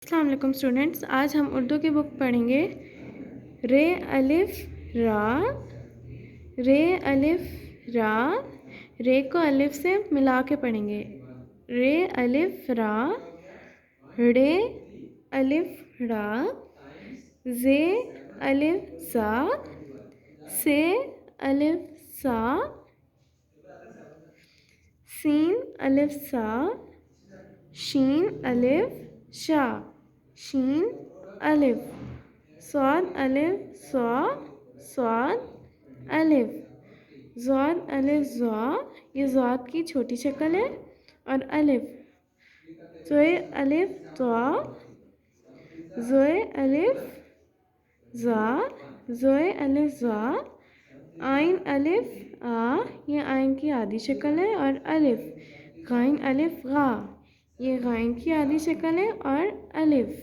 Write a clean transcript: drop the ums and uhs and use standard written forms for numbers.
السلام علیکم اسٹوڈنٹس، آج ہم اردو کی بک پڑھیں گے رے الف را۔ رے الف را، رے کو الف سے ملا کے پڑھیں گے۔ رے الف را، رے الف را، زے الف زا، سے الف سا، سین الف سا، شین الف شا، شین الف، صاد الف صا، صاد الف، ضاد الف ضا، یہ ضاد کی چھوٹی شکل ہے، اور الف، زوئے الف ضا، زوئے الف زا، زوئے الف زا، آئین الف آ، یہ آئین کی آدھی شکل ہے، اور الف، غائن الف غا، یہ غائن کی آدھی شکل ہے، اور الف۔